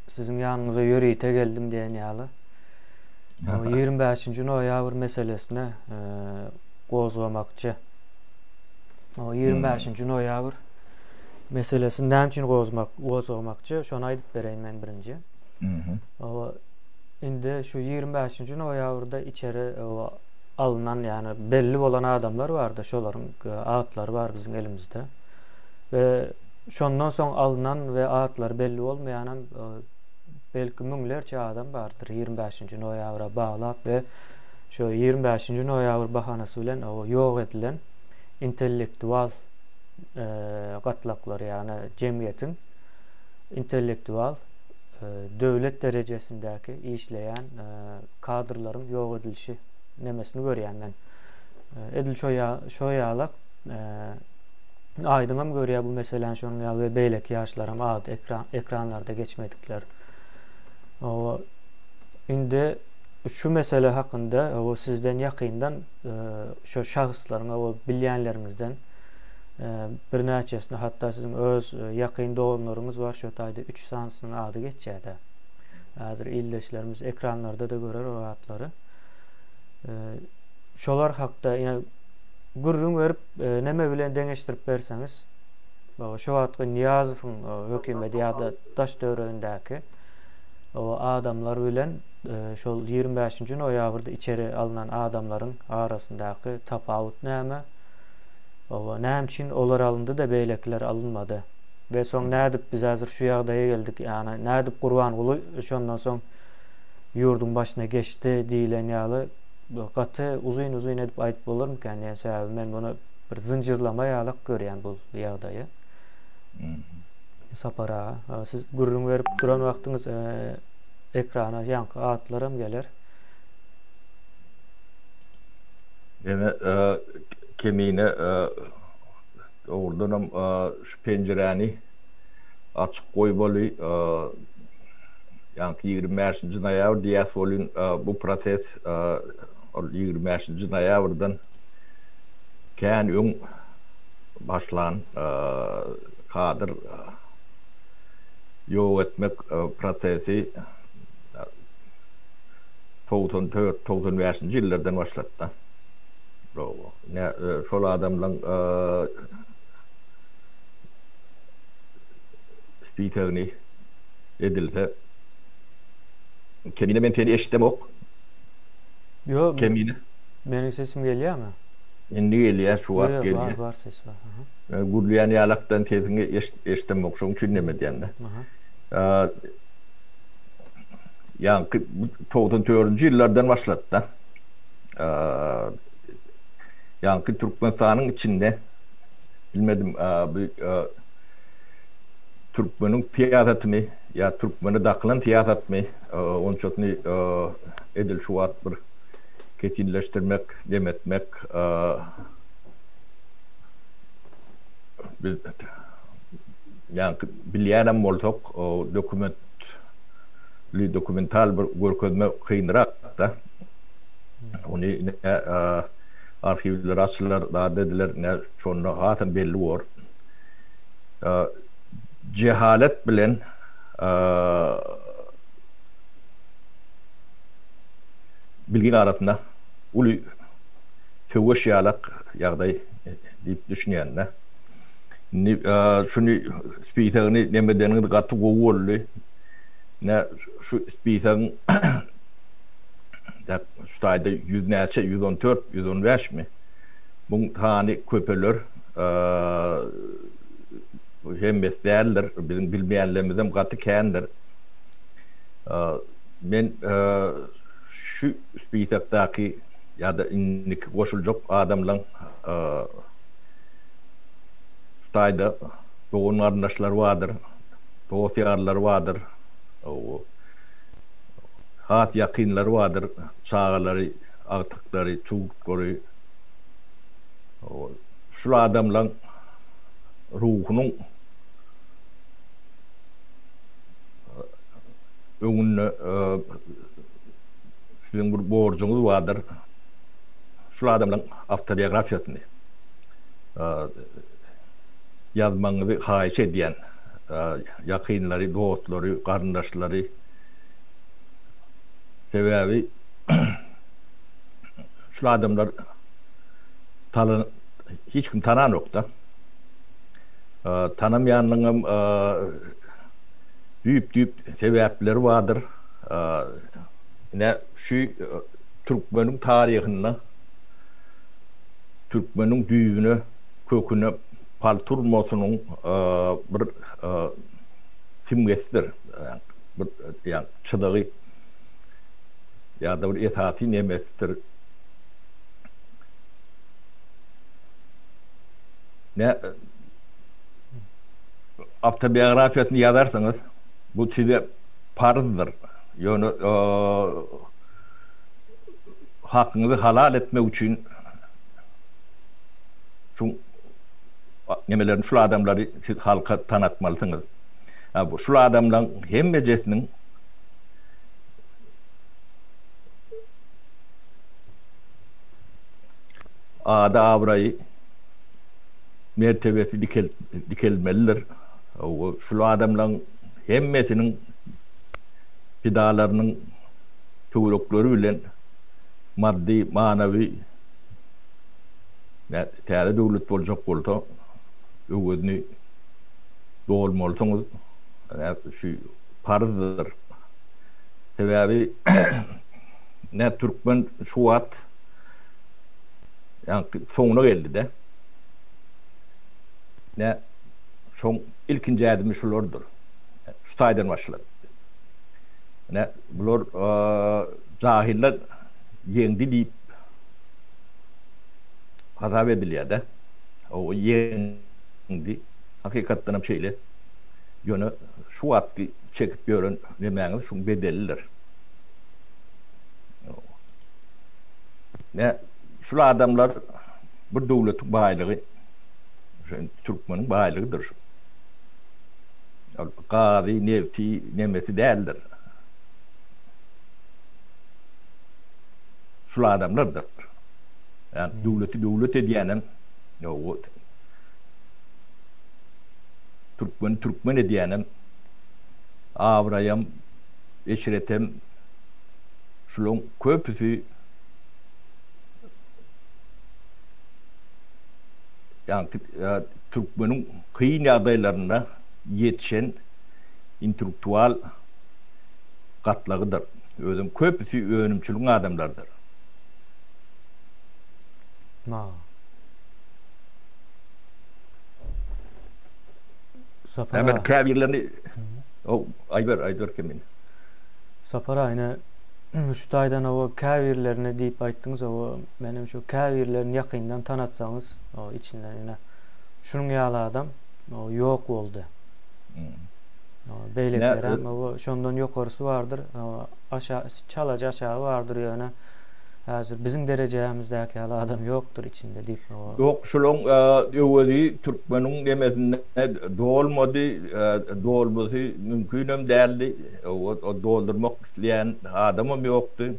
sizin yanınıza yürüyte geldim diyen yalı. O 25. noyabr meselesine qozgamakçı. O 25. noyabr meselesini näme üçin qozgamakçı? Şonu aýdyp bereyim men birinji. O indi şu 25. noyabrda içeri alınan yani belli bolan adamlar vardı. Şolaryň atlary var bizim elimizde. Ve şondan soň alınan ve atlar belli bolmaýan belki müňlerçe adam bardyr 25. noýabra baglap ve şu 25. noýabr bahanasy bilen o ýok edilen intellektual gatlaklar yani cemiyetin intellektual döwlet derejesindäki işleýän kadrlaryň ýok edilişi nemesini görýän men. Edil şoýalak aýdymam görýär bu meselen şonuň ýaly beýleki ýaşlarym ad ekranlarda geçmedikler. O indi şu mesele hakynda o sizden ýakyndan şu şahsyslaryň o bilýänleriňizden bir näçesini hatta sizin öz ýakyn doganlaryňyz var şu taýda 3 sansynyň ady geçýärdi. Hazır ildeşlerimiz ekranlarda da görer o atlary. Şolar hakda ýa gurrun verip neme bilen deňeşdirip berseňiz, şu wagtky Niýazowyň hökümeti ýa-da daş döwründäki o adamlar bilen şol 25. noýabrda içeri alınan adamlaryň arasyndaky tapawut näme? O näme üçin olar alındı da beýlekler alınmady? Ve soň nädip biz hazır şu ýagdaýa geldik? Ýani nädip Gurbanyguly şondan soň ýurdun başyna geçdi diýilen ýaly gaty uzun edip aýdyp bolarmykan? Ýa sebäbi men bunu bir zynjyrlama ýalyk görýän bu ýagdaýy. Sapara, siz gurrun verip duran wagtyňyz ekrana ýanky atlarym geler. Yani kemine oradan şu pencereni açık koymalı yani 25. noyabr diyafolun bu protest 25. noyabrdan kän öň başlan kadir ýok etmek prosesi 94-95 ýyllardan başlatdy. Şol adamlaň spikerini edilse kemine men seni eşitemok. Yok. Kemine. Meniň sesim gelýärmi? Endi gelýär, şu wagt gelýär. Var ses var. Gurlayan ýalakdan tezini eşitemok, şoň üçin neme diýende. Yani 94. ýyllardan başlatdy. Yani Türkmenistanyň içinde bilmedim Türkmeniň tiýatratyny ya Türkmeni daklan tiýatratmy onçatny edil şu wagt bir ketinleşdirmek, demetmek yani bilýänem bolsak dokumental bir görkezme kynrak da onu arşivler açılar da dediler ne şonu hatın belli var. Cehalet bilen bilgin arasında ulu köwüş ýalak ýagdaý diýip düşünýänler. Şunu spikerini nemedeniň gaty gowully ne şu spikerin da ştaýda 100 näçe 114 115 mi bu tany köpeler hem mesleğler bizim bilmeyenlerimizden gaty kändir. Men şu spikettaki ya da innik goşuljak adamlaryň ştaýda doğun arnaşlar vardır, doğufyarlar vardır, hat yakınlar vardır, çağaları, artıkları, çubukları. Şu adamlaryň ruhunun öňünde sizin bir borcuňyz vardır. Şu adamlaryň autobiografiýasyny yazmaňyzy haýyş edýän yakınları, dostları, kardeşleri sebebi şu adamlar hiç kim tanan yok da. Tanımayanlığım düyüp sebepleri vardır. Yine şu Türkmen'in tarihini, Türkmen'in düğünü, kökünü palturmosunun bir simgesidir. Yani çıdığı ya da bir etaati nemesidir. Ne autobiyografiyasını yazarsanız bu size farzdır. Yani hakkınızı halal etmek için şu nemelerin şu adamları siz halka tanıtmalısınız. Bu şu adamların hem meclisinin adı avrayı mertebesi dikelmelidir. Şu adamların hemmetinin fidalarının tüvürükleri bilen maddi, manevi täällä devlet olacak olsa öğüdünü doğulmalısınız. Şu farzdır. Sebebi ne Türkmen şu at yani sonuna geldi de ne son ilkinci adımı şulardır. Şu taydan başladı. Ne bunlar cahiller yendi deyip hata ediliyor da o yendi hakikaten şeyle yönü şu attı çekip görün demeniz şu bedelliler. Ne şu adamlar bu devletin baylığı Türkmen'in baylığıdır. Gazi, nefti, nemesi değildir. Şu adamlardır. Yani devleti diyenim Türkmen diyenim avrayam, eşiretem şunun köpüsü yani Türkmen'in kıyın adaylarına yetişen intelektüel katlağıdır. Özüm köpüsü öğrenimçiliğin adamlardır. Sapara. Hemen kabirlerini Ayber kimin? Sapara aynı şu taydan o kavirlerine deyip ayttınız o benim şu kavirlerin yakından tanıtsanız o içinden yine şunun yağlı adam o yok oldu. O beylikler ama o şondan yukarısı vardır. O aşağı çalacak aşağı vardır yani. Hazır bizim derecemizdeki adam yoktur içinde deyip o. Yok şunun öğüdü Türkmen'in demesinde dolması mümkünüm değerli. O doldurmak isteyen adamım yoktu.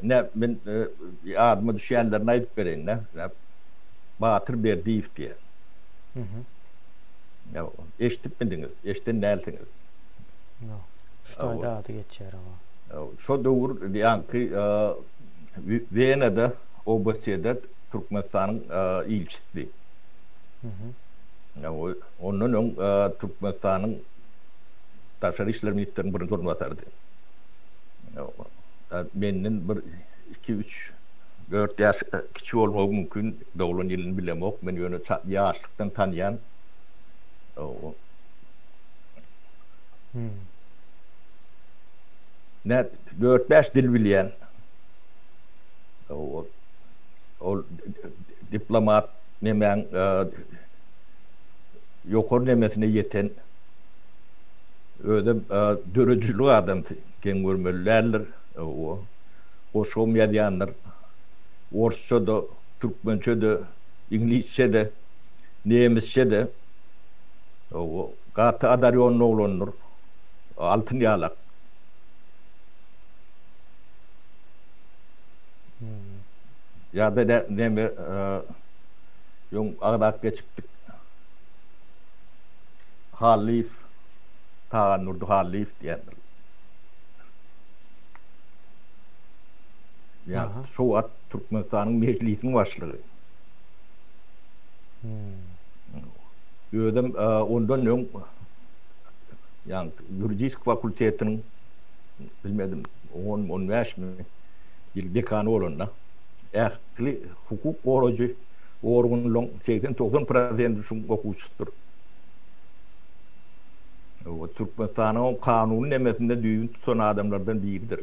Ne ben adamı düşenlerine ayıp vereyim ne. Batır bir deyip diye. Ya eşitip bindiniz, eşitten değilsiniz. Şu tayda adı geçer ama. Şu doğru yani ki Viyana'da Obasiya'da Türkmenistan'ın ilçisi. Onun Türkmenistan'ın Dışişleri İşler Ministeri'nin birinci ornatörüydü. Benim bir 2-3-4 yaş küçük olmak mümkün. Doğulun yılını bilemem. Ben yönü yaşlıktan tanıyan. Ne 4-5 dil bilen. O diplomat nemen yukarı nemesine yeten öyle dörücülü adam gen görmeliler o koşum yadiyanlar Orsça da Türkmençe de İngilizce de Nemesçe de o katı adaryon oğlanlar altın yalak ya da ne mi yung ağdak geçiptik Halif, Tağa Nurdu Halif diyendir. Yani Aha. şu at Türkmenistan'ın meclisinin başlığı. Ödem ondan ön yani Juridik Fakültetinin bilmedim 10-15 mi il dekanı olanda ehli hukuk korucu orgunluğun 80-90% şun okuyucusudur. O Türkmenistan'ın kanunun emesinde düğün tutan adamlardan biridir.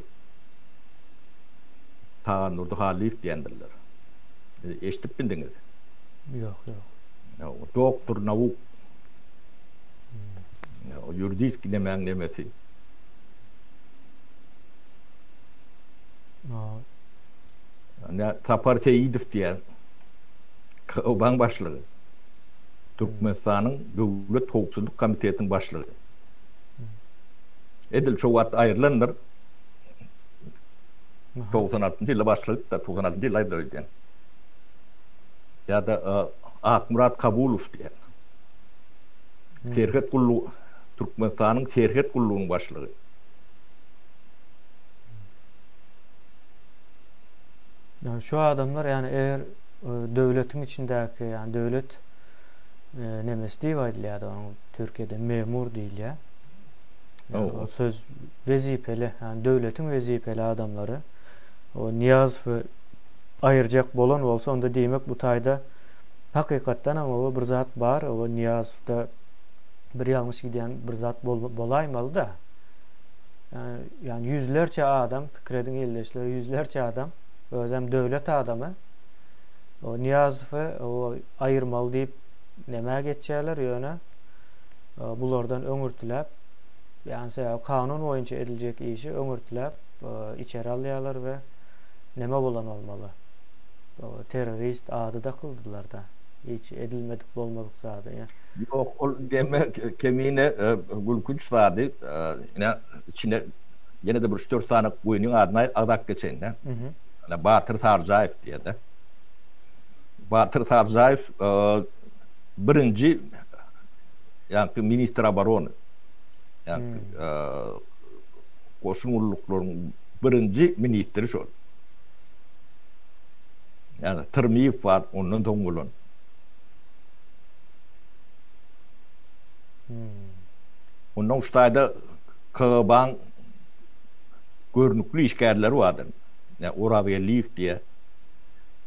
Tağa Nurdu Halif diyendirler. Eşitip bildiniz. Yok. Doktor Navuk. Juridik demeyen demesi. Ne Tapar Seyidov diye Oban başlığı. Türkmenistan'ın Devlet Hoğuzluk Komitetinin başlığı. Edil çoğat ayrılanlar 96. yıla başladık da 96. yıla ayrıldı. Ya da Akmurat Kabulov diye. Serhet Kullu, Türkmenistan'ın Serhet Kullu'nun başlığı. Yani şu adamlar yani eğer devletin içindeki yani devlet ne mesleği var ya da onun Türkiye'de memur değil ya. Yani o söz vezipeli yani devletin vezipeli adamları o niyaz ve ayıracak bolan olsa onda demek bu tayda hakikaten ama o bir zat var o niyazda bir yanlış giden bir zat bolaymalı da yani yüzlerce adam fikredin elleşleri yüzlerce adam özüm devlet adamı o niyazı o ayırmalı deyip neme geçerler yöne bulardan öngürtülep yani kanun boyunca edilecek işi öngürtülep içeri alıyorlar ve neme bolan olmalı. O terörist adı da kıldılar da. Hiç edilmedik olmadık zaten ya. Yok o demek kemiğine gülkünç sadı yine içine yine de bir 3-4 tane oyunun adına adak geçen. Batır Sarzaev diye de. Batır Sarzaev birinci yani minister abaronu yani koşunluklukların birinci ministeri şu. Yani Tırmıyıf var onun dongulun. Onun ustayda Kağban görünüklü işgərləri vardır. Yani Orabiya Leaf diye.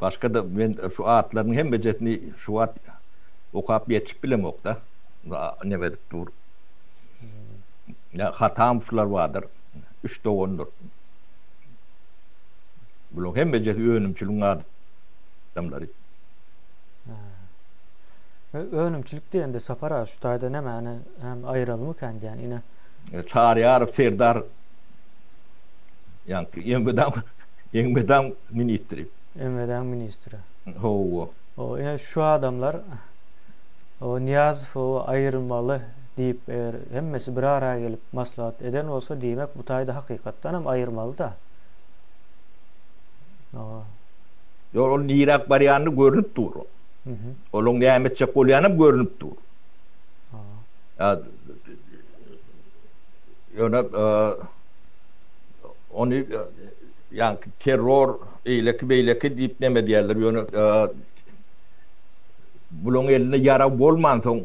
Başka da ben şu atların hem becetini şu at okap yetişip bilemok da. Ne verdik dur. Ya Hatamflar vardır. 3'te 10'dur. Bunun hem beceti önümçülüğün adamları. Önümçülük diyen de sapara şu tayda ne yani hem ayrılımı kendi yani yine. Çağrı Serdar yani Yengbeden ministri. Emreden ministri. O yani şu adamlar o niyaz o ayrılmalı deyip eğer hemmesi bir araya gelip maslahat eden olsa demek bu tayda hakikaten hem ayırmalı da. Onun Irak baryanı görünüp durur. Onun Nihamet Çakolyanı görünüp durur. Yani onu yani terör eyleki beyleki deyip neme diyorlar. Yani bunun eline yara bolman son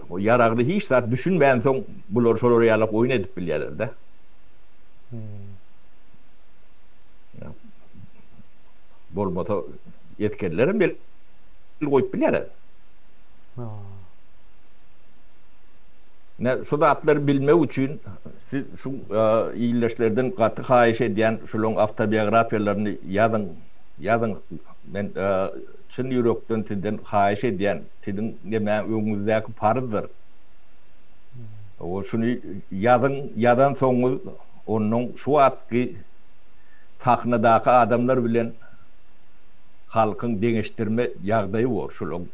o yararlı hiç zaten düşünmeyen son bunlar soruları yalıp oyun edip biliyorlar da. Bolmata yetkililerin bir koyup biliyorlar. Ne şu da atları bilme için şu iyileşlerden katı hayiş ediyen şunun avtobiyografiyalarını yazın ben çın yürekten tidin hayiş ediyen tidin demeyen önümüzdeki parıdır. O şunu yazan sonu onun şu atki sahnadaki adamlar bilen halkın değiştirme yağdayı var. Şunun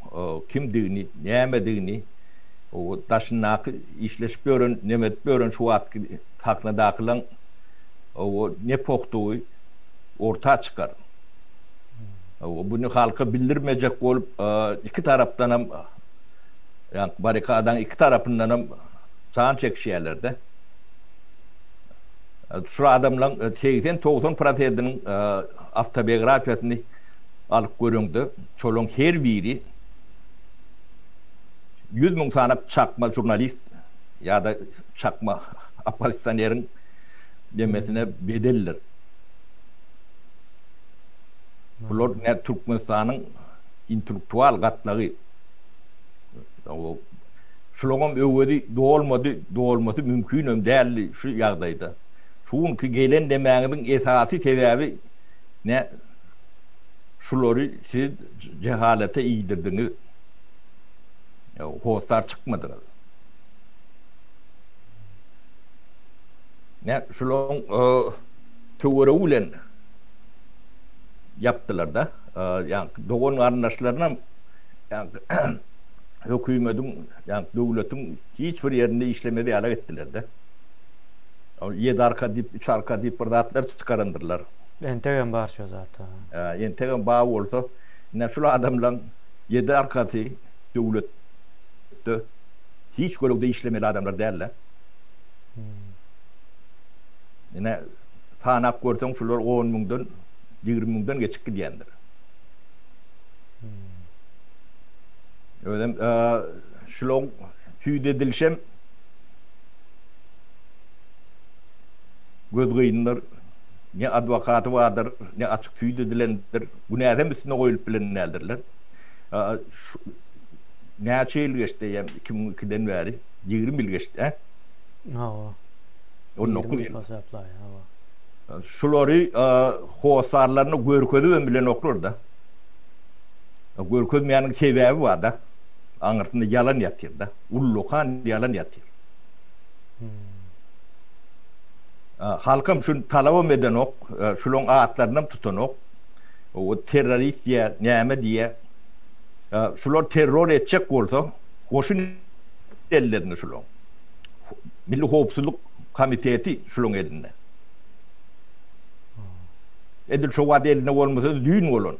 kimdiğini, neyemediğini o taşınak işleşip görün, nemet görün şu atki sahnadakilen o ne poktuğu ortaya çıkar. Bunu halka bildirmeyecek olup iki taraftan hem yani barikadan iki tarafından hem sağan çekişiyelerde. Şu adamların 80-90%'inin avtobiyografiyasını alıp göründü. Çolun her biri 100.000 tane çakma jurnalist ya da çakma Pakistanlıların demesine bedellir. Bunlar ne Türkmenistan'ın intellektual katları. Şulağım övedi doğulması mümkün değerli şu yağdaydı. Çünkü gelen demeğinin esası sebebi ne? Şuları siz cehalete iyidirdiniz. Hoşlar çıkmadınız. Ne? Şulağın teoriyle yaptılar da. Yani doğun anlaşlarına yani hükümetin, yani devletin hiçbir yerinde işlemedi hale ettiler de. 7 arka dip, 3 arka dip bırdatlar çıkarındırlar. Entegren barışıyor zaten. Entegren bağ olsa, ne şu adamla 7 arkası devlette hiç görevde işlemeli adamlar derler. Yine sanak görsen şular 10.000'den 20.000'den geçik gidiyendir. Öyle şulon tüyde edilşem göz kıyınlar ne advokatı vardır ne açık tüyde edilendir. Bu nereden üstüne koyulup bilinlerdirler. Ne yıl geçti yani 2002'den beri 20 yıl geçti. Onun okul şuları hoşarlarını görközü bilen okur da. Görközmeyenin sebebi var da. Anırtında yalan yatır da. Ullukan yalan yatır. Halkım şunu talabım eden ok, şunun ağıtlarından tutan ok. O terörist diye, neyme diye. Şunlar terör edecek olsa, koşun ellerini şunun. Milli Hoğupsuzluk Komiteti şunun elinde. Edil şu vaat eline olmasa düğün olun.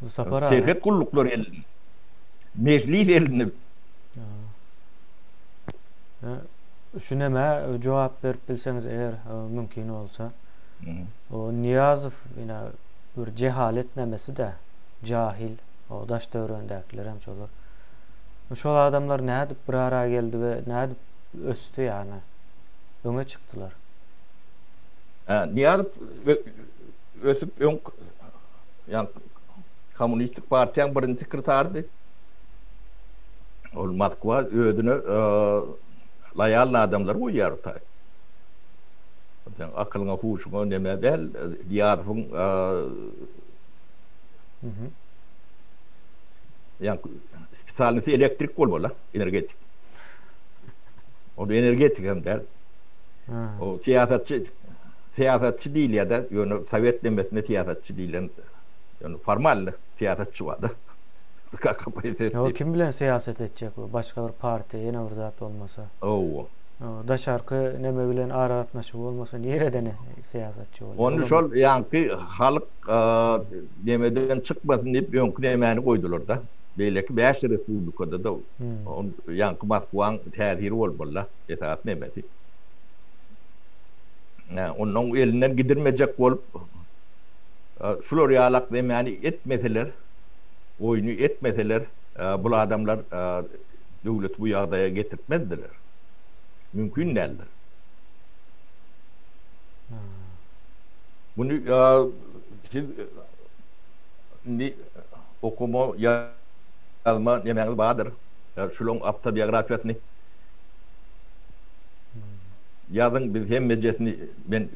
Servet kullukları elinde. Meclis elinde. Şu neme cevap verip bilseniz eğer mümkün olsa. O Niyazov yine bir cehalet nemesi de cahil. O daş dövründekiler hem çolar. Şu adamlar ne edip bir araya geldi ve ne edip östü yani. Öne çıktılar. Niyazov ösüp yani Komünistik Parti'nin birinci sekreteriydi. O Moskva ödünü layallı adamlar uyarı tabi. Akılına huşuna neme değil, Niyazov'un yani spesialisi elektrik olmalı, energetik. O da energetik hem der. O siyasetçi değil ya da yani Sovyet demesine siyasetçi değil yani formal siyasetçi vardı. Sıkı kapayı sesli. O kim bilen siyaset edecek o? Başka bir parti yine bir zat olmasa. O da şarkı neme bilen aratnaşı olmasa nereden siyasetçi olur? Onun şol yani halk demeden çıkmasın deyip yonkun emeğini koydular da. Belki 5 Respublika'da da yani Moskva'nın teziri olmalı. Etaat nemedi. Onun elinden gidirmeyecek olup şular yalak emeğini etmeseler, oyunu etmeseler bu adamlar devlet bu yağdaya getirtmezdiler. Mümkün değildir. Bunu siz okuma yazma yemeğiniz vardır. Şunun autobiyografiyasını yazın biz hem meclisini ben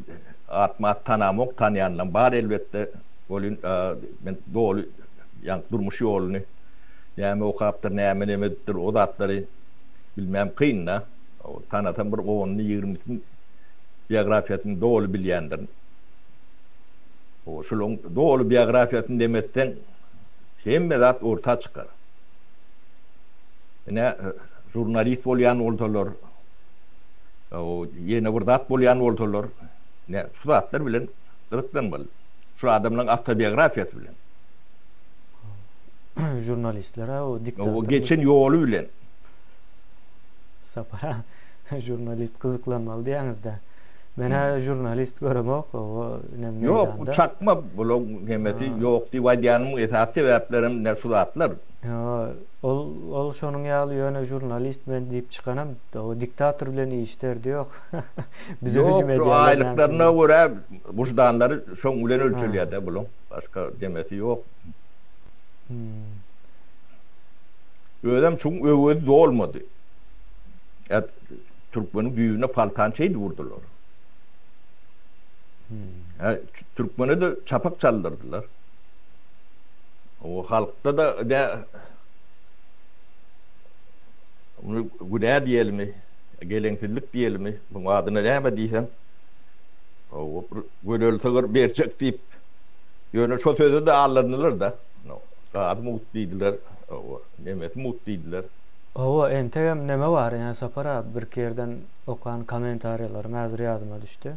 atma tanamok tanıyanlar var elbette. Olun ben doğru yani durmuş yolunu yani o kaptır nemedir o datları bilmem kıyın da tanıtan bir 10'unu 20'sini biyografiyasını doğru bilendir. O şunun doğru biyografiyasını demekten hem medat orta çıkar. Ne jurnalist olayan oldular. O yeni bir dat olayan oldular. Ne şu datlar bilen ırklanmalı. Şu adamların autobiyografiyası bilen. jurnalistlere o diktatör. O geçen yolu bilen. Sapara jurnalist kızıklanmalı diýäňiz de. Mene jurnalist göremok o ne Yok meydanda. çakma blog hemeti yok diýýänmi esas sebäplerim ne suratlar. Ya ol şonun ýaly ýöne jurnalist men diýip çykanam o diktatör bilen işler diýok. Bize hüjüm Yok şu aylıklarına göre buçdanları şoň bilen ölçülýär bulun. Başka demesi yok. Ödem çok öwedi de olmadı. Türkmenin büyüğüne paltançaydı vurdular. Türkmen'i de çapak çaldırdılar. O halkta da bunu güne diyelim mi? Gelengsizlik diyelim mi? Bu adına ne diysen? O gönülsüzler berçek deyip yönü şu sözü de alınırlar da. Adı mutluydular. Nemesi mutluydular. O entegem neme var yani Sapara bir kerden okan komentaryalar mazır yadıma düştü.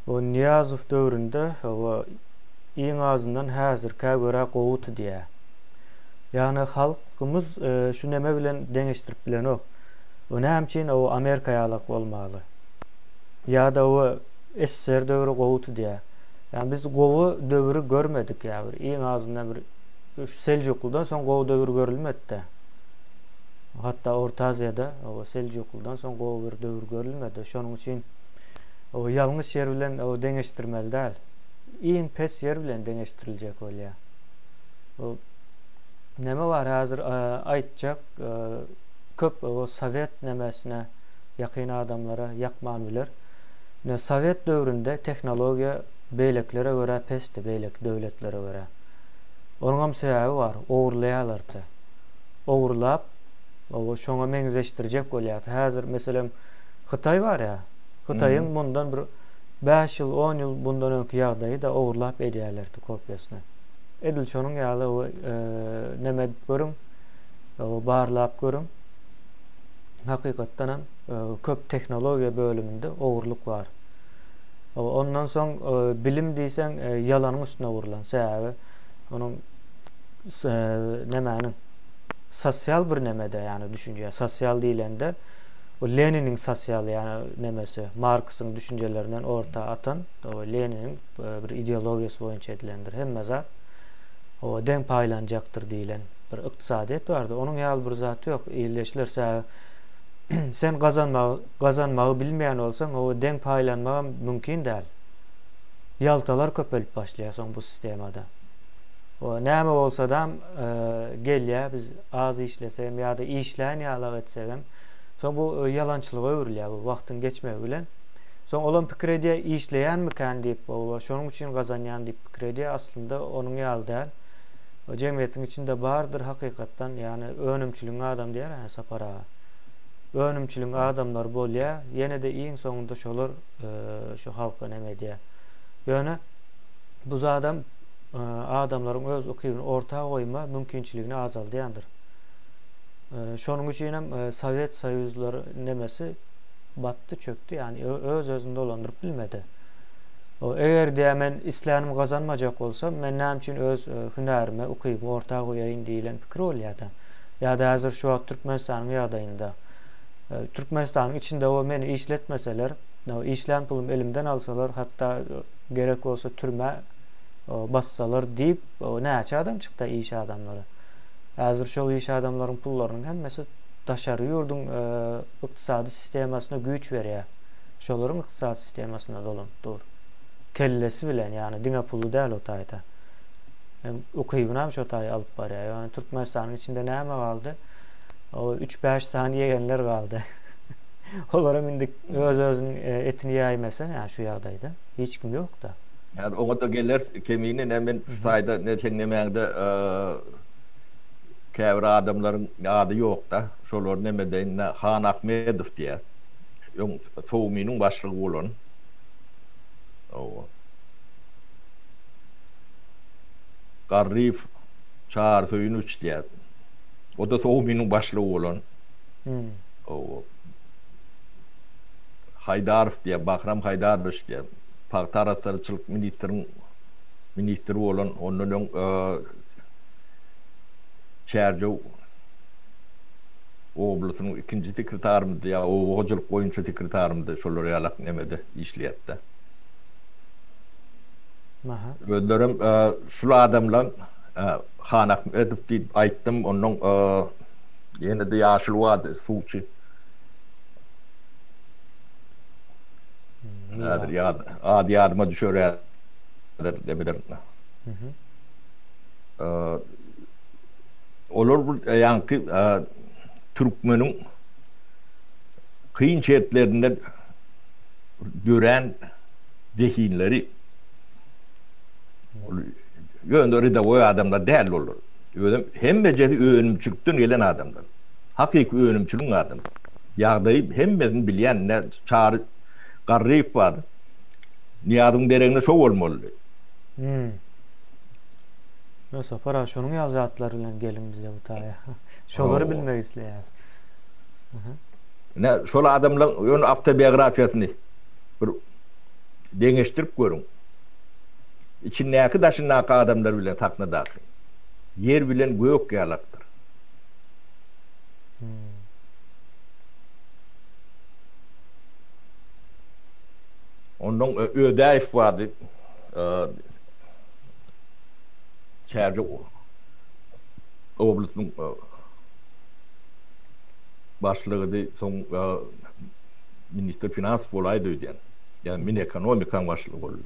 O Niyazov dövründe o iň azından häzirkä görä gowuty diýä. Yani halkımız şu neme bilen deňeşdirip bilen o. O näçin o Amerikaýalyk bolmaly. Ya da o SSR döwrü gowuty diýä. Yani biz gowu döwrü görmedik ýa-da iň azından bir Selçukludan soň gowu döwrü görülmedi. Hatta Orta Aziýada o Selçukludan soň gowy bir döwür görülmedi. Şonuň üçin o ýalňyş ýer bilen o deňeşdirmeli däl. Iň pes ýer bilen deňeşdiriljek bolýar. O neme var häzir aýtjak köp o Sowet nemesine ýakyn adamlara ýakman biler. Ne Sowet döwründe tehnologiýa beýleklere görä pesdi, beýlek döwletlere görä. Onuň sebäbi bar, ogurlaýarlardy. Ogurlap o şoňa meňzeşdirjek bolýar. Häzir meselem Hytaý bar ya. Hytaýyň bundan bir 5 ýyl, 10 ýyl bundan öňki ýagdaýy da ogurlap edýärlerdi kopýasyny. Edil şonuň ýaly o neme görüm, o barlap görüm. Hakykatdan hem köp tehnologiýa bölüminde ogurluk bar. Ondan soň bilim diýsen ýalanyň üstüne gurulan. Sebäbi onuň nemäniň sosial bir nemede yani düşünce sosial diýilende o Leninin sosial yani nemesi Marx'ın düşüncelerinden orta atan o Leninin bir ideologiýasy boýunça edilendir. Hemme zat o deň paýlanjakdyr diýilen bir ykdysadyýet bardy. Onuň ýaly bir zaty ýok. Ýerleşler sen gazanmagy bilmeýän bolsaň o deň paýlanmagy mümkin däl. Ýaltalar köpelip başlaýar soň bu sistemada. O näme bolsa da gelýär biz az işlesem ýa-da işläň ýalag etsem soň bu ýalançylyga öwrilýär bu wagtyň geçmegi bilen. Soň olan pikir edýär işleýänmiken diýip şonuň üçin gazanýan diýip pikir edýär aslında onuň ýaly däl. O jemgyýetiň içinde bardyr hakykatdan ýani önümçiliň adam diýär Sapara. Önümçiliň adamlar bolýar, ýene de iň soňunda şolar şu halka neme diýär. Ýöne bu adam adamlaryň öz ukybyny ortaga goýma mümkinçiligini azaldaýandyr. Şonuň üçin hem Sowet Soýuzlary nemesi batdy, çöktü. Yani öz özünde olandyryp bilmedi. O eger diýär men islänim gazanmajak bolsam, men näme üçin öz hünärime, ukybymy ortaga goýaýyn diýilen pikir bolýar-da. Ýa-da häzir şu wagt Türkmenistanyň ýagdaýynda Türkmenistanyň içinde o meni işletmeseler, o işlän pulum elimden alsalar, hatta gerek bolsa türme bassalar diýip o näçe adam çykdy iş adamlary. Häzir şol iş adamlaryň pullarynyň hemmesi daşary ýurdun ykdysady sistemasyna güýç berýär. Şolaryň ykdysady sistemasyna dolan dur. Kellesi bilen yani diňe pulu däl o taýda. Hem ukybyny hem şo taýy alyp barýar. Yani Türkmenistanyň içinde näme galdy? O 3-5 sany ýegenler galdy. Olara mindik öz özüň etini ýaýmasa, yani şu ýagdaýda hiç kim ýok da. Yani o da gelir kemiğini hemen şu sayda ne çeknemende käbir adamların adı yok da şolar nemede Han Ahmedov diye yung Soğumi'nin başlığı olan o Garrif Çağır Söyün Üç diye o da Soğumi'nin başlığı olan o Haydarov diye Bahram Haydarov diye Taraftarçılık ministri olan onun Çerjo oblusunun ikinci sekreterimiz ya o hocalık boyunca sekreterimiz şolary ýalak nemede işleýetdi. Aha. Öldürüm şu adamla Han Ahmedov diýip aýtdym, onuň ýene de ýaşyl wady suwçy. Häzir ýa ýadyma düşer demeder. Olar ýanky türkmeniň kıyın çetlerinde gören dehinleri gönderi de o adamlar değerli olur. Hem beceri öğünümçülükten gelen adamlar. Hakiki öğünümçülüğün adamlar. Yağdayı hem bezini bilen ne çağrı garrif vardı. Niyadın derengde çok olmalı. Mesela para şonun yazatlarıyla gelin bize bu taya. Şoları bilmek isteyiz. Ne şol adamlar ön autobiyografiyasını bir deňeşdirip görün. İçindäki daşyndaky adamlar bilen taknadaky. Yer bilen gök ýalakdyr. Ondan Ödaýew bardy. Çerjo oblusynyň başlygydy, soň minister finans bolaýdy diýen. Ýani min ekonomikaň başlygy boldy.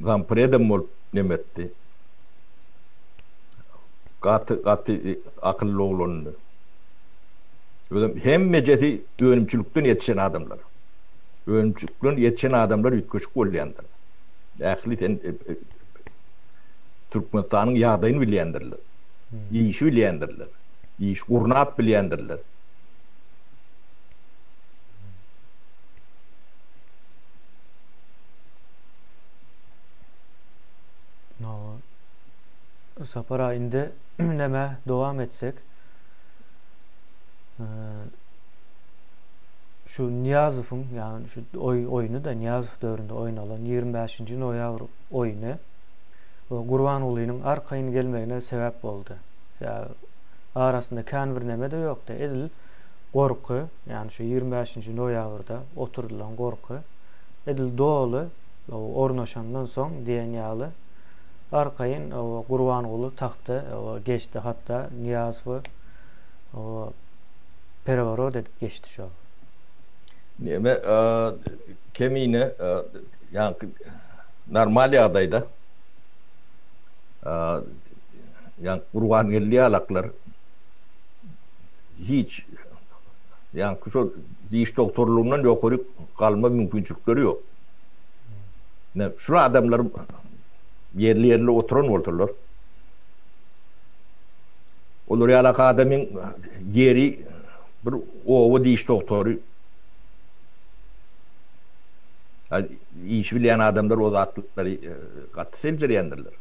Zam predem bol nemetdi. Gaty akylly oglandy. Hem mejesi öňümçülükden ýetişen adamlar. Öňümçülükden ýetişen adamlar ütköçük bolýandyr. Ähli Türkmenistanyň ýagdaýyny bilýändirler. İşi bilýändirler. İş gurnap bilýändirler. No. Sapara indi neme devam etsek. Şu Niyazov'un yani şu oyunu da Niyazov dövründe oynanan 25. noýabr oyunu Gurban Ulynyň arkaýyn gelmegine sebäp boldy. Ya arasında kan bir neme de ýokdy. Edil gorky, yani şu 25. noýabrda oturdulan gorky. Edil doly ornaşandan soň diýen ýaly arkaýyn Gurban Uly takdy, geçdi, hatta Niyazow perewaro edip geçdi şo. Neme kemine yani normal ýagdaýda yani Gurban Uly alaklar hiç yani şu diş doktorluğundan ýokary kalma mümkinçilikleri ýok. Ne şu adamlar yerli oturan boldylar. Olar ýalak adamyň yeri bir owa diş doktory. İş bilen adamlar o zatlyklary gaty seljerýändirler.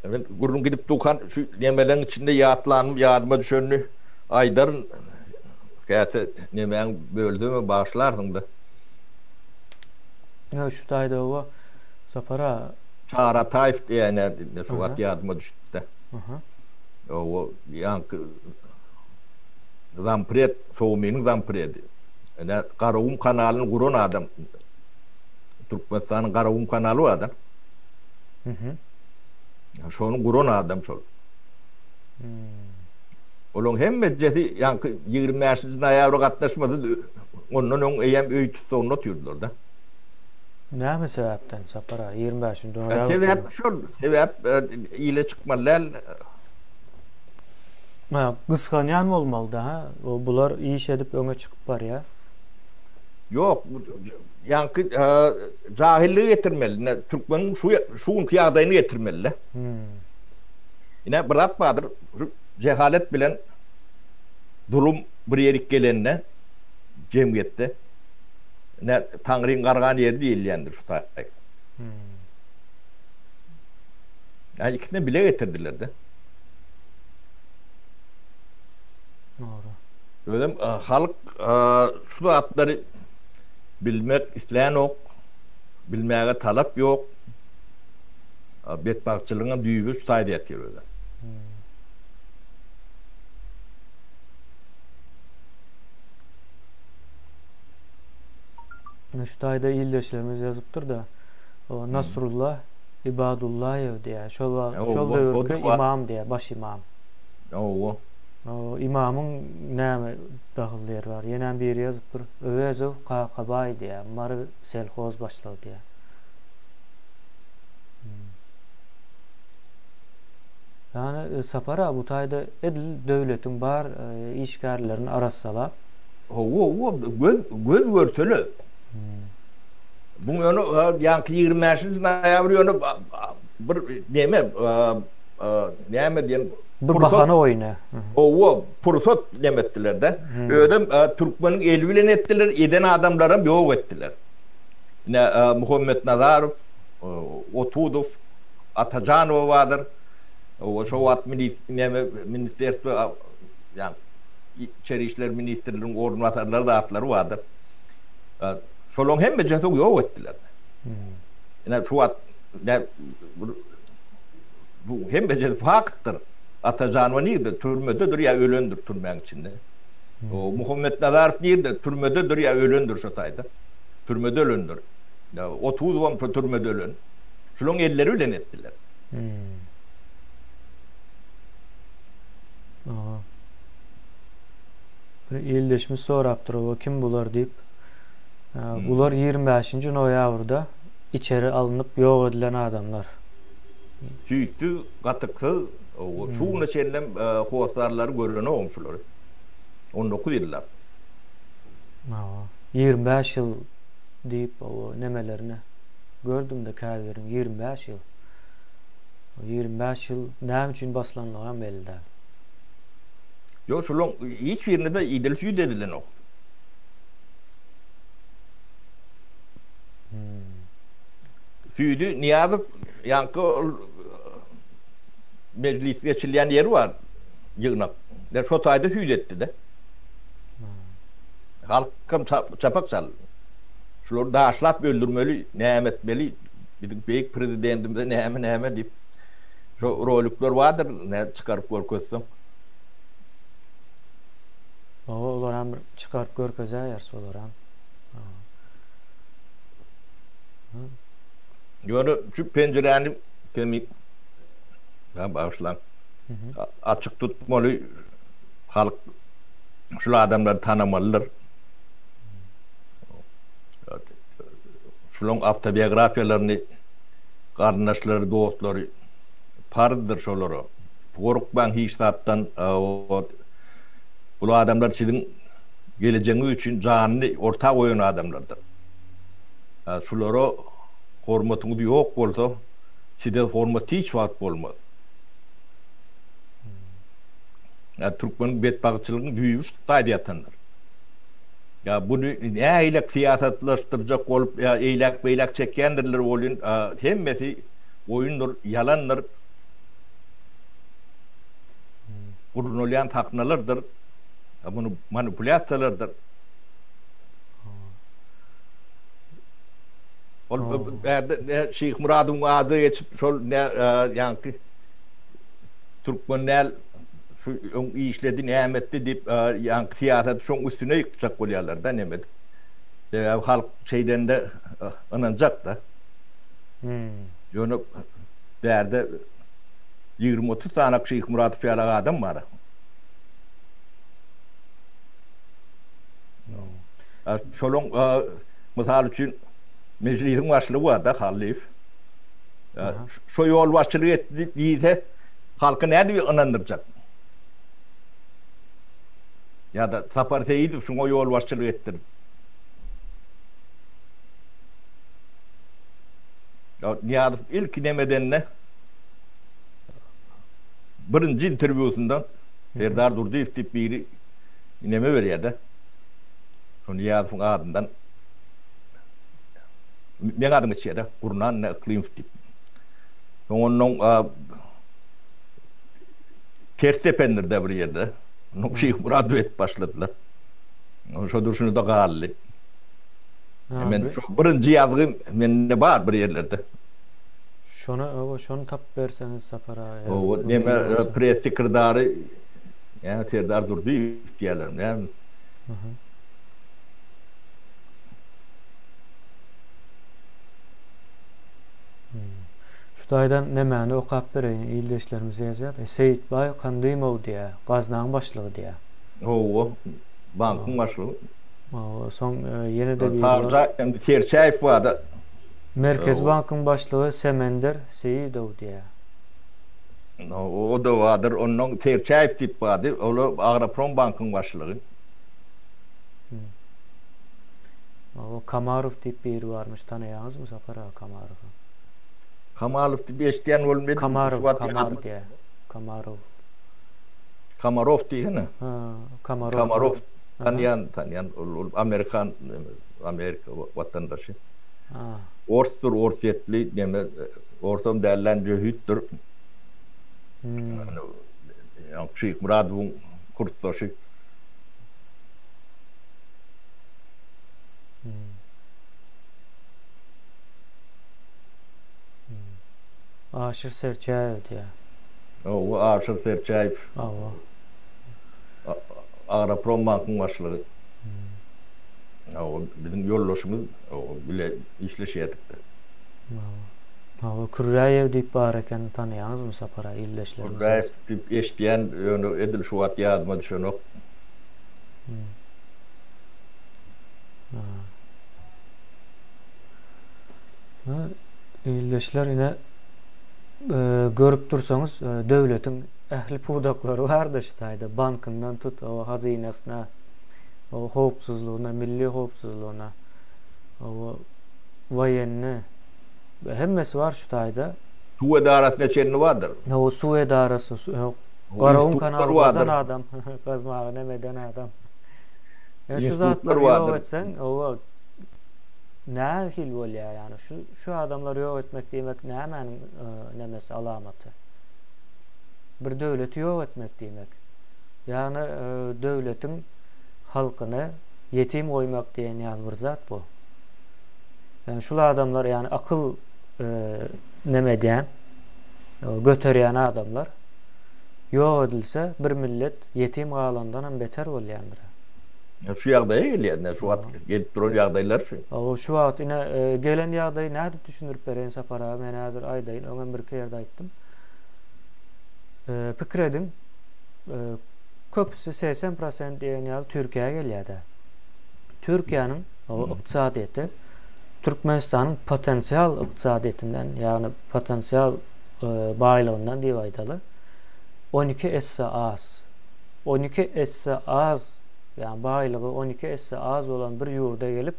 Evet, gurun gidip dukan şu nemelerin içinde yadıma düşönünü aydarın kayatı nemeğin böldüğümü bağışlardın da. Ya şu dayda o Sapara Çağra Tayyip diye ne şu vat yadıma düştü de. O yankı Zampret, Soğumi'nin Zampreti. Yani Karavum kanalını kurun adam. Türkmenistan'ın Karavum kanalı o adam. Şonu kurun adam şol. Olun hem meclisi yankı 25. noýabr gatnaşmady. Ondan öň eýem öýtüsi onu tüýdüler da. Näme sebäpden Sapara 25. noýabr? Sebäp şol, sebäp ýyle çykmalar. Gysganýan bolmaly da, bular iş edip öňe çykyp bar ya. Yok, yankı cahilliği getirmeli. Türkmenin şu ýagdaýyny getirmeli. Yine bırakmadır, cehalet bilen durum bir yerik gelenine cemiyette ne Tanrı'nın gargan yeri değillendir şu tarih. Yani ikisini bile getirdiler de. Doğru. Öyle halk şu atları bilmek isteyen ok. bilmäge talap yok. Betbakçılığına düýgü saýda etýär. Müştahide ildeşlerimiz yazıptır da o Nasrullah İbadullah diye şol döwürki imam diye baş imam. O imamın näme dahilleri var. Ýene bir yazıpdyr. Öwezow Kakabay diye mary selhoz başlaw diye. Yani sapara bu taýda edil döwletiň bar işgärlerini arassalar. göz görteli. Bu ýöne ýanky 25-nji noýabr ýöne bir näme diýen bir bahana oýna. O pursat demetdiler de. Ödem Türkmeniň eli bilen etdiler, eden adamlara ýok etdiler. Muhammed Nazarov, Otudov, Atajanow wadyr. O şo wat ministerstvo ýa İçeri İşler Ministrliğinin ornatarları da atları wadyr. Şolong hemme jatok ýok etdiler. Şu wat bu hemme jatok faktyr. Atacanova nirde türmededir ya ölündür türmenin içinde. O Muhammed Nazarov nirde türmededir ya ölündür şu taýda. Türmede ölündür. Ya 30 wam türmede ölün. Şolong elleri ölen etdiler. Bir ildeşmi sorapdyr o kim bular diýip. Bular 25-nji noýabrda içeri alınıp ýok edilen adamlar. Süýtü gatyky o şuňa şellem howasarlary görene olmuşlar. 19 ýyllar. 25 ýyl diýip o nemelerini gördüm de käbirin 25 ýyl. O 25 ýyl näme üçin baslanýan belli däl. Yo şolong hiç birine de idil süýt edilen ok. Süýdi Niýazow ýanky meclis geçilýän ýeri var. Ýygnak. Şo taýda süýt etdi de. Halkym çapak çal. Şolary daşlap öldürmeli, näme etmeli. Bizim beýik prezidentimiz näme diýip. Şo rolikler wadyr, ne çykaryp görkezsem. Olar hem çıkarıp görkezäýär solaram. Ýöne şu penjereni kemip başlan. Açık tutmaly halk şu adamlar tanımalılar. Şolong autobiografiýalaryny garnaşlary, dostlary pardyr şolary. Gorukman hiç zatdan bu adamlar sizin geleceğiniz için canını orta koyan adamlardır. Şulara hormatınız yok olsa size hormatı hiç vaat olmaz. Türkmenin betbakçılığını büyümüş taýda yatanlar. Ya bunu ne eylek siyasetlaştıracak olup ya eylek beylek çekkendirler olun hemmesi oyundur, yalandır. Kurunolayan taknalardır. Bunu manipülasyalardır. Şeyh Murad'ın adı geçip yani Türkmenler şu işledi nimetti deyip yani siyaset şu üstüne yıkacak oluyorlar da nimet. Halk şeyden de anacak da. Yani derdi 20-30 tane Şeyh Murad fiyala adam var. Şolong misal üçün meclisin başlığı var da halif. Şu yol başçılığı etti diye halkı nerede inandıracak? Ya da Saparte'yi şuna yol başçılığı ettir. Niýazow ilk nemeden ne? Birinci interviýusundan Serdar Durdiýew diýip biri neme berýärdi. Şo Niýazowyň adyndan men adymy içýärdi, Gurnan Klimov diýip. Onuň Kertependirde bir ýerde. Onu Şeyh Murad etip başladylar. Şo durşuny da gally. Men şu birinci ýazgy mende bar bir ýerlerde. Şonu tap berseniz Sapar ağa. O neme press sekretary ýa Serdar Durdy diýerler. Näme? Şudaýdan nämäni okap bereýin ildeşlerimiz ýazýar. Seyit Bay Kandymow diýä, Gaznaň başlygy diýä. O bankyň başlygy. Soň ýene de bir Tarja Terçaýew wada. Merkez Bankyň başlygy Semender Seyidow diýä. O da wadyr, onuň Terçaýew diýip wady, ol Agroprom bankyň başlygy. O Kamarov diýip biri barmy, tanaýaňyzmy Sapar ağa Kamarowy? Kamalow diýip eşdýän bolmady. Kamarov diýä. Kamarov diýene. Kamarov. Tanyan ol Amerika watandaşy. Orstur orsetli neme ortam dälen jöhütdür. Şeyh Muradowyň kursdaşy. Aşyr Serçaýew diýä. O Aşyr Serçaýew. Agroprom bankyň başlygy. O bizim ýollaşymyz bile işleşýärdik. Kurraýew diýip bar eken, tanaýaňyzmy Sapar ağa ildeşlerimiz? Kurraýew diýip eşdýän ýöne Edil Şuwat ýadyma düşenok. İldeşler ine görüp dursaňyz döwletiň ähli pudaklary bardy şudaýda, bankyndan tut o hazynasyna, o howpsuzlygyna, milli howpsuzlygyna, o wayenni hemmesi bar şudaýda. Suw edaratyna çenli wadyr. O suw edarasy, Garaň kanaly gazan adam, gazmagy nemeden adam. Şu zatlary ýok etseň, o nähil bolýar ýani şu adamlary ýok etmek diýmek nämeň nemesi alamaty. Bir döwleti ýok etmek diýmek. Ýani döwletiň halkyny yetim goýmak diýen ýaly bir zat bu. Yani şu adamlar yani akıl neme diýen göterýän adamlar ýok edilse bir millet yetim galandan beter bolýandyr. Şu ýagdaýa gelýär, şu wagt gelip duran ýagdaýlar şu. O şu wagt ine gelen ýagdaýy näde düşündirip bereň Sapar ağa, men häzir aýdaýyn, öňem bir kerde aýtdym. Pikir edin, köpüsü 80% diýen ýaly Türkiýe'ye gelýär. Türkiýanyň ykdysadyety Türkmenistanyň potensial ykdysadyetinden, ýani potensial baýlygyndan diýip aýdaly. 12 esse az. 12 esse az, yani baýlygy 12 esse az olan bir ýurda gelip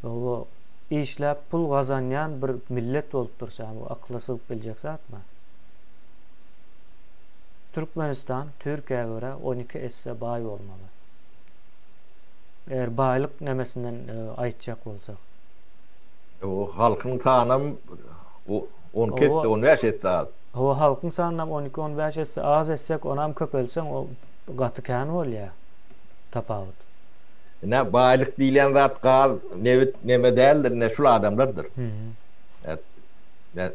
o işläp pul gazanýan bir millet bolup dursa, bu akla sygyp biljek zatmy? Türkmenistan Türkiýe'ye göre 12 esse baý bolmaly. Eğer baýlyk nemesinden aýtjak bolsak. O halkyň sanyny 15 esse az. O halkyň sanyny 12-15 esse az etsek, onam köpelseň o gaty kän bolýar. Tapawut. Ne baýlyk diýilen zat gaz neme däldir, ne şul adamlardyr. Ne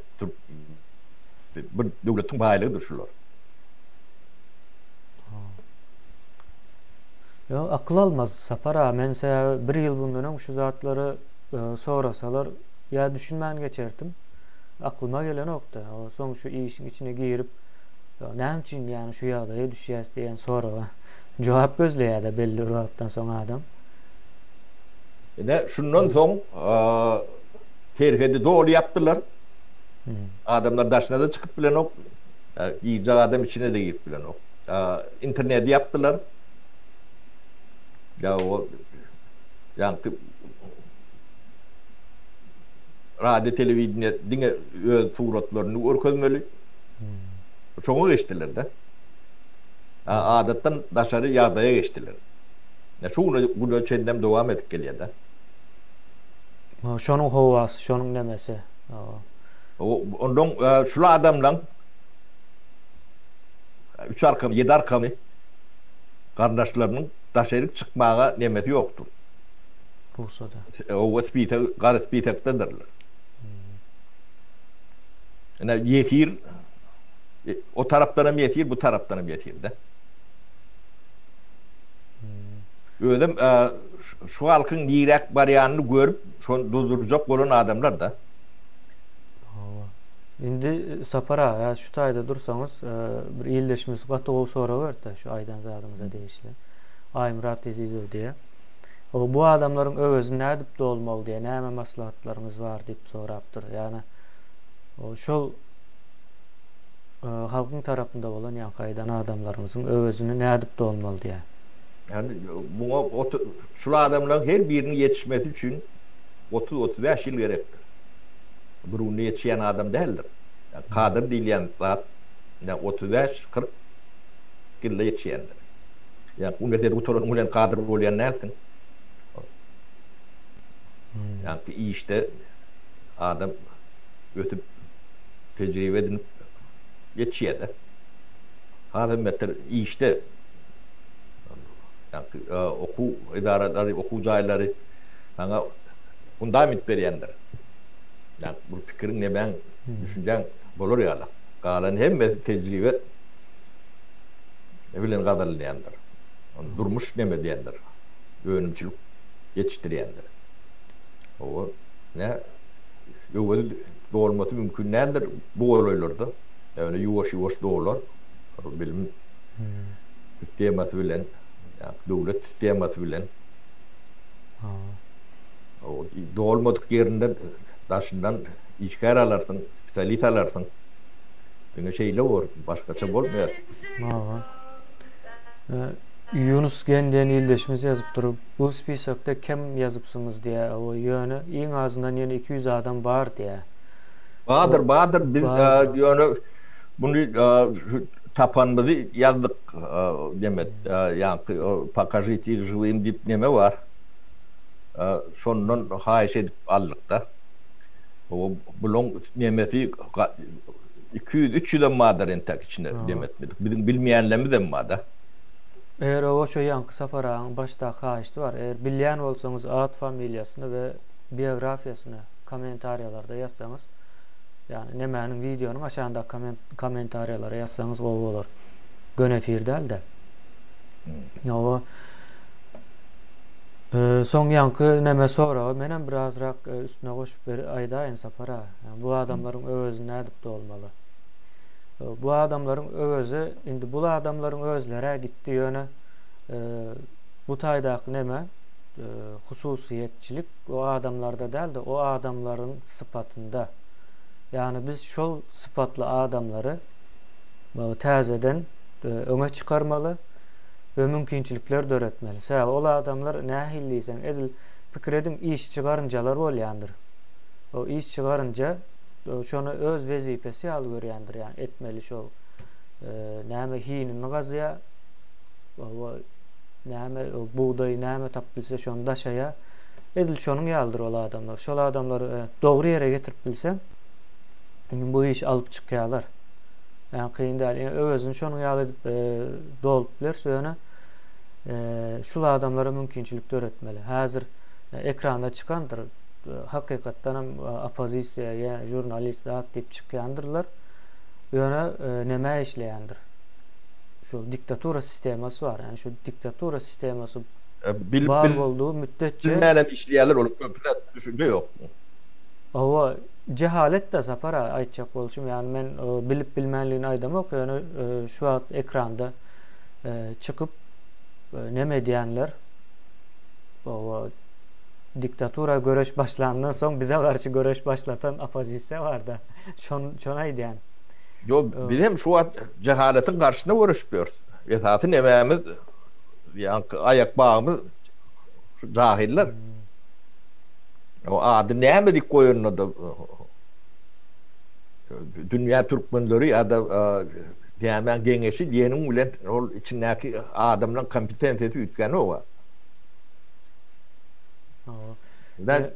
bir döwletiň baýlygydyr şular. Yo, akıl almaz Sapar ağa. Men bir ýyl bundan şu zatlary sorasalar ya düşünmän geçerdim. Aklyma gelen okda. O soň şu işin içine girip näme üçin ýani şu ýagdaýa düşýäs diýen soraga jogap gözleýär belli bir wagtdan soň adam. Ne şundan soň Ferhedi doğru yaptılar. Adamlar daşına da çıkıp bilen ok. İyice adam içine de girip bilen ok. İnterneti yaptılar. Ya o yani radyo televizyon dine suratlarını görkezmeli. Çoğu geçtiler de. Adattan daşarı yağdaya geçtiler. Ya şunu bu ölçüden devam edip geliyor da. Şonun havası, şonun nemesi. Ondan şu adamdan 3 arkam, 7 arkamı kardeşlerinin daşarı çıkmağa nemeti yoktur. Bursa'da. O spitek, garı spitektedirler. Yani yetir, o taraftan hem yetir, bu taraftan hem yetir de. Ödüm şu halkın direkt baryanını görüp şonu durduracak olan adamlar da. Indi sapara ya şu tayda dursanız bir iyileşmesi katı sonra var da şu aydan zadınıza değişli. Ay Murat Ezizov diye. O bu adamların özü ne edip de olmalı diye näme maslahatlarınız var deyip soraptır. Yani o şol halkın tarafında olan yankaydan adamlarımızın özünü ne edip de olmalı diye. Yani bu şu adamların her birinin yetişmesi için 30-35 yıl gerektir. Bunu yetişen adam değildir. Yani kadir diyen zat yani 35-40 yılda yetişendir. Yani ulen kadir olayan nersin? Yani iyi işte adam ötüp tecrübe edinip yetişiyordu. Adam metre iyi işte yani oku idareleri, oku cayları bana fundament beriyendir. Yani bu fikrin ne ben düşüncen bulur ya la. Kalan hem tecrübe bilen kadarlayandır. Durmuş ne diyendir. Öğrenimçilik yetiştiriyendir. O ne yolu doğulması mümkün değildir. Bu olaylarda yani yuvaş doğular. Bilim sisteması bilen yani devlet sisteması bilen o doğulmadık yerinde taşından işgal alarsın, spesialit alarsın. Dünge şeyle olur, başkaça olmuyor. Yunus Gendi'nin iyileşmesi yazıp durup bu spisekte kim yazıpsınız diye o yönü en azından yine 200 adam var diye. Bahadır biz yani bunu şu tapanmadı yazdık demet yani pakajiti живым dip neme var. Şondan hayiş edip aldık da. O bulon nemeti 200-300'den madır entek içinde demetmedik. Bilmeyenlerimiz de madır. Eğer o şu yankı saparağın başta haişti var. Eğer bilyen olsanız ad familyasını ve biyografyasını komentaryalarda yazsanız yani Neme'nin videonun aşağında komentaryalara yazsanız o olur. Gönefir değil de. O son yankı Neme sonra menen birazrak üstüne koşup bir ayda en sapara. Yani bu adamların özü ne edip de olmalı. Bu adamların özü indi bu adamların özlere gitti yöne bu taydaki neme hususiyetçilik o adamlarda değil de o adamların sıfatında. Yani biz şol sıfatlı adamları tezeden öne çıkarmalı ve mümkünçilikler de öğretmeli. Sebebi o adamlar ne hilliysen edil fikredin iş çıkarıncalar ol yandır. O iş çıkarınca şonu öz vazifesi al görüyandır yani etmeli şol näme hinin gazıya näme buğday näme tapılsa şonu daşaya edil şonun yaldır ol adamlar. Şol adamları doğru yere getirip bilsen bu iş alıp çıkıyorlar. Yani kıyın değil. Yani özün şonu yal edip doluplar sonra şul adamlara mümkünçülük öğretmeli. Hazır ekranda çıkandır. Hakikaten opozisiya ya jurnalist deyip çıkıyandırlar. Yani neme işleyendir. Şu diktatura sisteması var. Yani şu diktatura sisteması var olduğu müddetçe bilmeyen işleyenler olup komple düşünce yok. O cehalet de sapara aytacak oluşum. Yani ben bilip bilmenliğini aydam yok. Yani şu an ekranda çıkıp neme diyenler o diktatura görüş başlandığından sonra bize karşı görüş başlatan opozisya var da şonay diyen. Yok bizim şu an cehaletin karşısında uğraşmıyoruz. Esasın emeğimiz yani ayak bağımız cahiller. O adı ne emedik koyunlu da dünya Türkmenleri ya da hemen gençi diyenin ulen o içindeki adamların kompetensiyeti ütkeni o var. Ben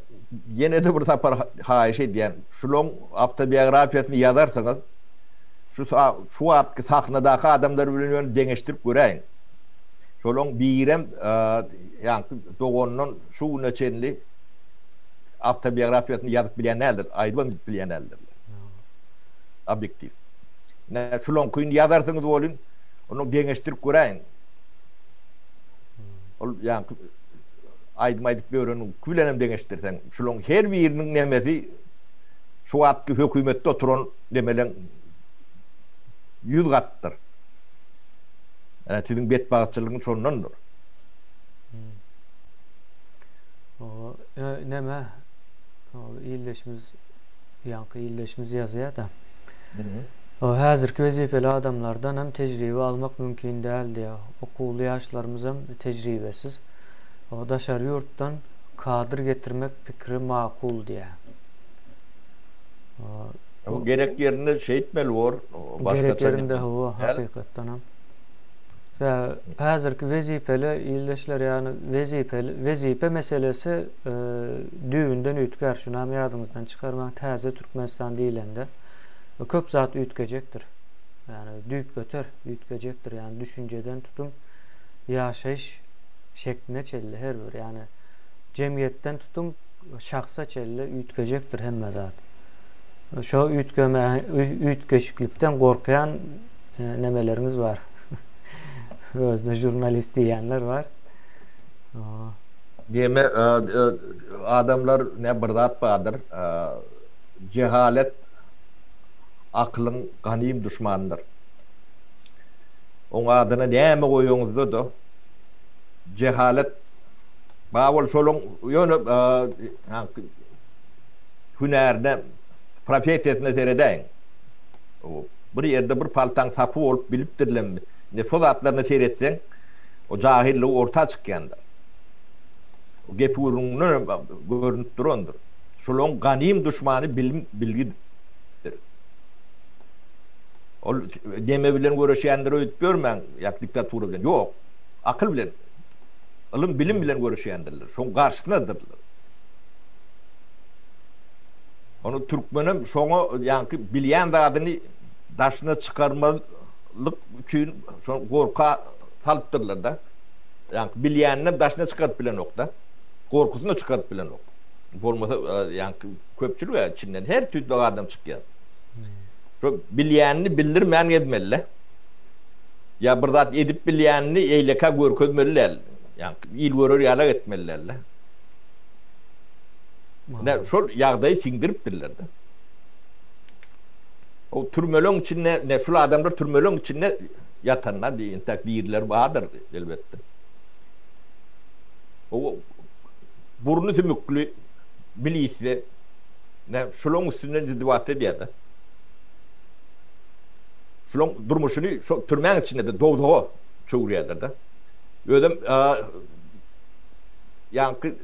yine de burada haişe diyen şulon autobiyografiyasını yazarsanız şu sahnedeki adamları bilen gençtirip göreyim. Şolon birem yani doğonun şu neçenli autobiyografiyasını yazıp bilenlerdir. Aydın bilenlerdir. Objektif. Ne şolon kuyun yazarsınız olun. Onu dengeştirip göreyim. Yani aydımaydık bir öğrenin külenem dengeştirsen. Şolon her birinin nemesi şu atki hükümette oturan demelen 100 kattır. Yani sizin bet bağışçılığın sonundandır. O neme o iyileşimiz yankı iyileşimiz yazıyor da. O hazırki vazifeli adamlardan hem tecrübe almak mümkün değil diye. Okullu yaşlarımız hem tecrübesiz. O dışarı yurttan kadir getirmek fikri makul diye. O gerek yerinde şey etmeli var. Gerek yerinde o hakikaten hem. Hazırki vazifeli iyileşler yani vazife meselesi düğünden ütkar şunu hem yadınızdan çıkarmak taze Türkmenistan değilinde köp zat ütkecektir. Yani düğüp götür ütkecektir yani düşünceden tutun yaşayış şekline çelli her bir yani cemiyetten tutun şahsa çelli ütkecektir hem zat. Şu ütkeşiklikten korkayan nemeleriniz var. Özne jurnalist diyenler var. Diyeme adamlar ne birdat badır. Cehalet aklın ganim düşmanıdır. Onun adına neyme koyuyorsunuz da cehalet bağol şolun yönü hünerde profesiyasına seyredeyin. Bir yerde bir paltan sapı olup bilip dirilen ne sol atlarını seyretsen o cahilliği orta çıkyandır. O gepurunun görünüp durandır. Şolun ganim düşmanı bilgidir. O deme bilen görüşendir öğüt görmen yak diktaturu bilen. Yok. Akıl bilen. Ilim bilim bilen görüşendirler. Şon karşısındadırlar. Onu Türkmenim şonu yani bilyen de adını daşına çıkarmalık için şon korka salıptırlar da. Yani bilyenini daşına çıkartıp bilen nokta. Korkusunu çıkartıp bilen nokta. Olmasa yani köpçülük ya içinden her türlü adam çıkıyor. Bilyenini bildirmeyen etmeli. Ya birdat edip bilyenini eyleka görkezmeliler. Yani il görür yala etmeliler. Ne şol yağdayı sindiripdirler de. O türmelön içinde ne şul adamlar türmelön içinde yatanlar diye takdirler vardır elbette. O burnu sümüklü biliyse ne şulun üstünden izdivat ediyordu. Şulun durmuşunu şu türmen içinde de doğduğu çoğuruyorlar da. Ödüm yankı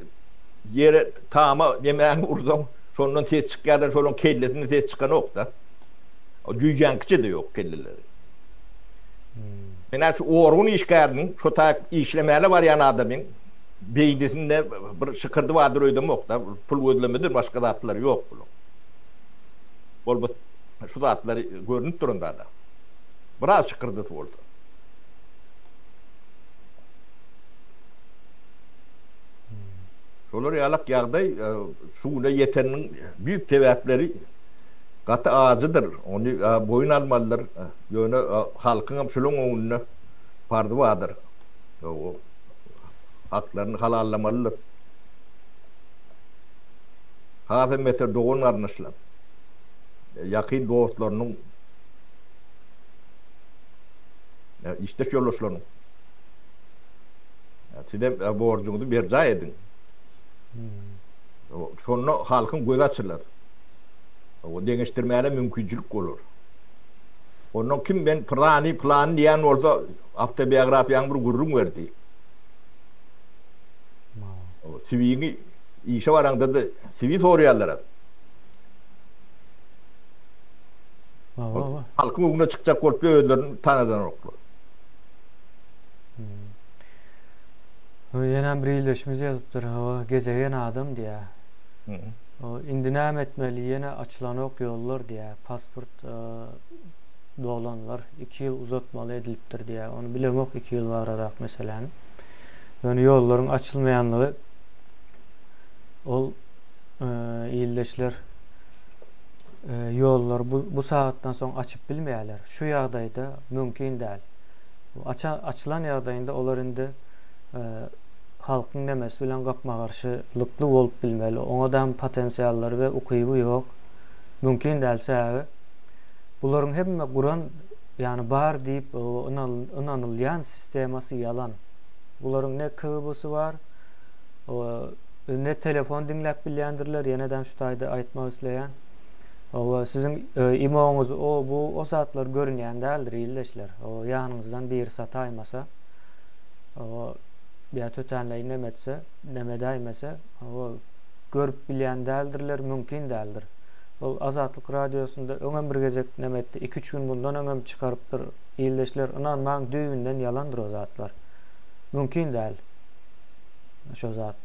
yere tama yemeğin vurdum. Şonun ses çıkıyordan şonun kellesinin ses çıkan yok da. O cüycankçı da yok kelleleri. Ben şu orgun işgârının şu ta işlemeyle var yani adamın. Beyinisinde bir şıkırdı vardır öydüm yok da. Pul ödülemedir başka da atları yok bunun. Bol şu da atları görünüp durunda da. Biraz şıkırdı oldu. Şolar yalak yağday şuna yetenin büyük sebepleri katı ağzıdır. Onu boyun almalıdır. Yani halkın şunun önüne pardı vardır. O haklarını halallamalıdır. Hazır metre doğun arnışlar. Yakın dostlarının işte yoluşlarının. Size borcunuzu bir cay edin. Sonra halkın göz açırlar. O dengeştirmeye mümkünçülük olur. Onun kim ben plan diyen olsa autobiyografiyan bir gururun verdi. Sivini işe varanda da sivi soruyorlar. Halkın önüne çıkacak korkuyor ödlerini tanıdan oklar. Yine bir iyileşimiz yazıptır. O gezegen adam diye. O indinam etmeli yine açılan ok yollar diye. Pasport dolanlar 2 yıl uzatmalı edilipdir diye. Onu bilemok 2 yıl vararak mesela. Yani yolların açılmayanlığı ol iyilleşler yollar bu saatten sonra açıp bilmeyeler. Şu yağdayda mümkün değil. Açılan yağdayında onlar indi halkın demesi bilen kapma karşılıklı olup bilmeli. Onadan potansiyalları ve ukuyubu yok. Mümkün değilse bunların hemme Kur'an yani bar deyip inanılyan sisteması yalan. Bunların ne kıvıbısı var, ne telefon dinlep bilyendirler, yeniden şu tayda aytma isleyen. Sizin imamınız o saatler görünyen değildir iyilleşler. O yanınızdan bir sat aymasa, bir tötenleyi nemedaymasa, görüp bilyen değildirler, mümkün değildir. O Azatlık Radyosu'nda önem bir gezek nemetti. 2-3 gün bundan önem çıkarıptır. İyilleşler inanmağın düğünden yalandır o zatlar. Mümkün değil. Şu zat.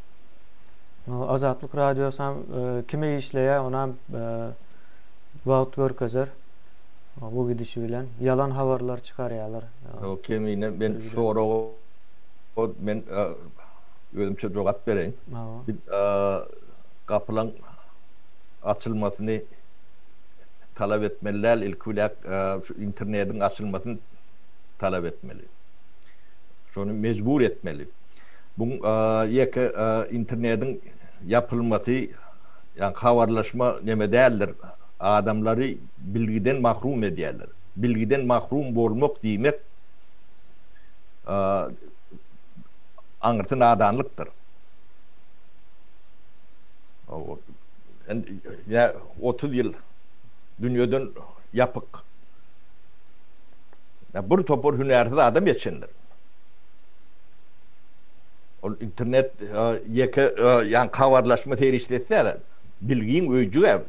O Azatlık Radyosu kime işleye ona vaat görkezer. Bu gidişi bilen yalan haberler çıkarıyorlar. O kemine ben sonra o ben ölümçe cevap vereyim. Bir kapılan açılmasını talep etmeliler. İlk olarak şu internetin açılmasını talep etmeli. Şunu mecbur etmeli. Bu internetin yapılması yani haberleşme neme değildir. Adamları bilgiden mahrum ediyorlar. Bilgiden mahrum olmak demek anırtı nadanlıktır. Ya 30 yıl dünyadan yapık. Ya bir topur hünersiz adam geçindir. O internet yani kavarlaşma terişletse bilgin öcü ev.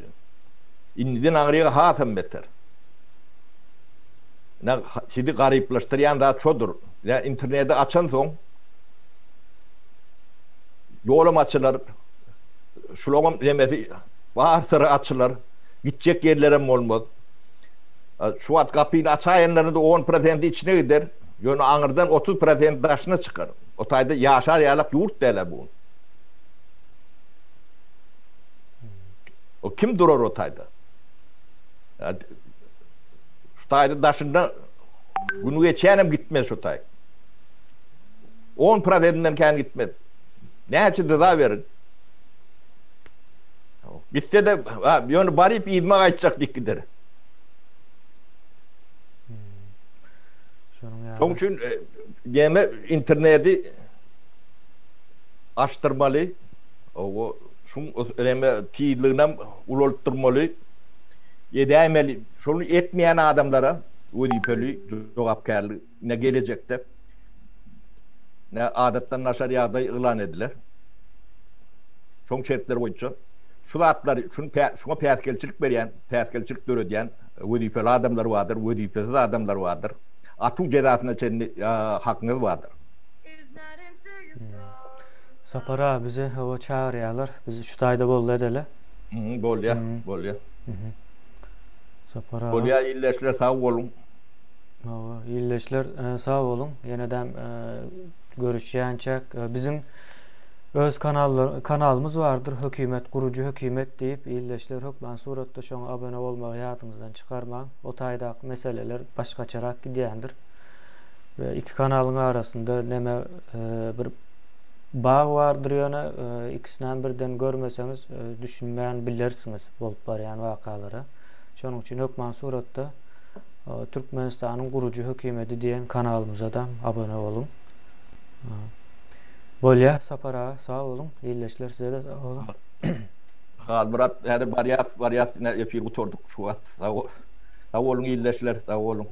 İndiden ağrıya hatam beter. Şimdi gariplaştıran daha çodur. Ya interneti açan son yolum açılır. Şulogum demesi varsa açılır. Gidecek yerlerim olmaz. Şu at kapıyı açayanların da 10% içine gider. Yani ağırdan 30% taşına çıkar. O tayda yaşar yalak yurt derler bu. O kim durur o tayda? Yani, şu tayda taşında bunu geçenim gitmez şu tay. 10%'den kendi gitmez. Ne için de daha verin? Bitse de yani bari bir idman açacak dikkidir. Onun için yeme interneti açtırmalı. O şun önemli tiyliğine uloltturmalı. Yedemeli. Şunu etmeyen adamlara vazifeli cevapkarlı ne gelecekte ne adetten naşar yağda ilan edilir. Şun şartlar boyunca şu atları şuna peyatkelçilik veren, peyatkelçilik ödeyen vazifeli adamlar vardır, vazifesiz adamlar vardır. Atın cezasına kendi hakkınız vardır. Sapara bizi o çağırıyorlar. Bizi şu tayda bol edele. Bol ya. Sapara. Bol ya illeşler sağ olun. İyilleşler sağ olun. Yeniden görüşeceğinçek bizim öz kanalımız vardır. Hükümet, kurucu hükümet deyip iyilleşler hükmen suratta şuna abone olma hayatımızdan çıkarma. O tayda meseleler başka çarak gidiyendir. Ve iki kanalın arasında neme bir bağ vardır yana ikisinden birden görmeseniz düşünmeyen bilirsiniz bolup barayan vakalara. Şunun için hükmen suratta Türkmenistan'ın kurucu hükümeti diyen kanalımıza da abone olun. Bolya Sapara sağ olun. İyileşler size de sağ olun. Murat hadi bariyat ne yapıyor oturduk şu at. Sağ olun iyileşler sağ olun.